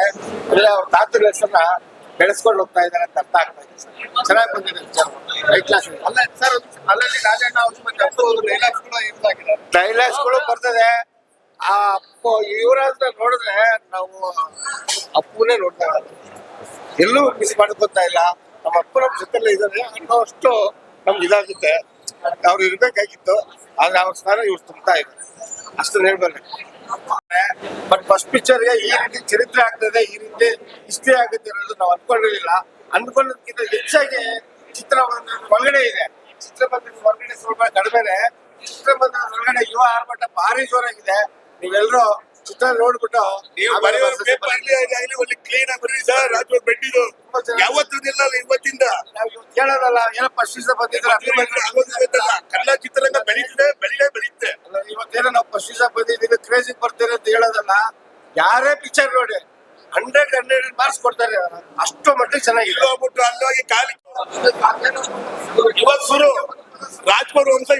ಇದ್ದಾರೆ, ಇಲ್ಲ ಅವ್ರ ತಾತನ ಹೆಸರನ್ನ ಬೆಳೆಸ್ಕೊಂಡು ಹೋಗ್ತಾ ಇದ್ದಾರೆ ಅಂತ ಅರ್ಥ ಆಗ್ತಾ ಇದೆ ಸರ್. ಚೆನ್ನಾಗಿ ಬಂದಿದೆ ವಿಚಾರ, ಹೈ ಕ್ಲಾಸ್. ಅಲ್ಲ ಸರ್, ಅಲ್ಲಲ್ಲಿ ರಾಜಣ್ಣ ಅವರು ಮತ್ತೆ ಅಪ್ಪು ಅವರು ಡೈಲಾಗ್ಸ್ ಕೂಡ ಯೂಸ್ ಆಗಿದ್ದಾರೆ. ಡೈಲಾಗ್ಸ್ಗಳು ಬರ್ತದೆ. ಆ ಅಪ್ಪು ಇವರಾದ್ರೆ ನೋಡಿದ್ರೆ ನಾವು ಅಪ್ಪುನೇ ನೋಡ್ತಾ ಇರೋದು, ಎಲ್ಲೂ ಮಿಸ್ ಮಾಡ್ಕೊತಾ ಇಲ್ಲ. ನಮ್ಮ ಅಪ್ಪ ನಮ್ಮ ಜೊತೆಲ್ಲೇ ಇದ್ದಾರೆ ಅನ್ನೋಷ್ಟು ನಮ್ಗೆ ಇದಾಗುತ್ತೆ. ಅವ್ರು ಇರ್ಬೇಕಾಗಿತ್ತು, ಆದ್ರೆ ಅವ್ರ ಸ್ಥಾನ ಇವ್ರು ತುಂಬ್ತಾ ಇದ್ದಾರೆ, ಅಷ್ಟನ್ನ ಹೇಳ್ಬಲ್ಲೆ. ಬಟ್ ಫಸ್ಟ್ ಪಿಕ್ಚರ್ಗೆ ಈ ರೀತಿ ಚರಿತ್ರೆ ಆಗ್ತದೆ, ಈ ರೀತಿ ಹಿಸ್ಟ್ರಿ ಆಗುತ್ತೆ ಅನ್ನೋದು ನಾವು ಅನ್ಕೊಂಡಿರ್ಲಿಲ್ಲ. ಅನ್ಕೊಳ್ಳೋದಕ್ಕಿಂತ ಹೆಚ್ಚಾಗಿ ಚಿತ್ರಬಂಧದ ಒಳಗಡೆ ಇದೆ. ಚಿತ್ರಬಂಧದ ಹೊರಗಡೆ ಸ್ವಲ್ಪ ಕಡಿಮೆ, ಚಿತ್ರಬಂಧದ ಒಳಗಡೆ ಯುವ ಆರ್ಭಟ ಭಾರಿ ಜೋರಾಗಿದೆ. ನೀವೆಲ್ಲರೂ ಚಿತ್ರ ನೋಡ್ಬಿಟ್ಟು ಕ್ಲೀನ್ ಆಗಿ ಬರ್ರಿ ಸರ್. ರಾಜ್ಯ ಬೆಟ್ಟಿದು ಯಾವತ್ತಿಲ್ಲ, ಇವತ್ತಿಂದ ಕೇಳೋದಲ್ಲ, ಏನೋ ಫಸ್ಟ್ ದಿವಸ ಬಂದಿದ್ರೆ ಕನ್ನಡ ಚಿತ್ರರಂಗ ಬೆಳೀತಿದೆ, ಬೆಳೀತೆ. ಇವತ್ತೇನೋ ನಾವು ಫಸ್ಟ್ ದಿವಸ ಬಂದಿದ್ದೀವಿ, ಕ್ರೇಜಿ ಬರ್ತೀರಿ ಅಂತ ಹೇಳೋದಲ್ಲ. ಯಾರೇ ಪಿಕ್ಚರ್ ನೋಡಿ 100 ಮಾರ್ಕ್ಸ್ ಕೊಡ್ತಾರೆ, ಅಷ್ಟು ಮಟ್ಟಿಗೆ ಚೆನ್ನಾಗಿದೆ. ಹೋಗ್ಬಿಟ್ಟು ಅಲ್ಲೋಗಿ ಕಾಲಿ ಇವತ್ತು ಶುರು ರಾಜ್ಕುಮಾರ್ ವಂಶ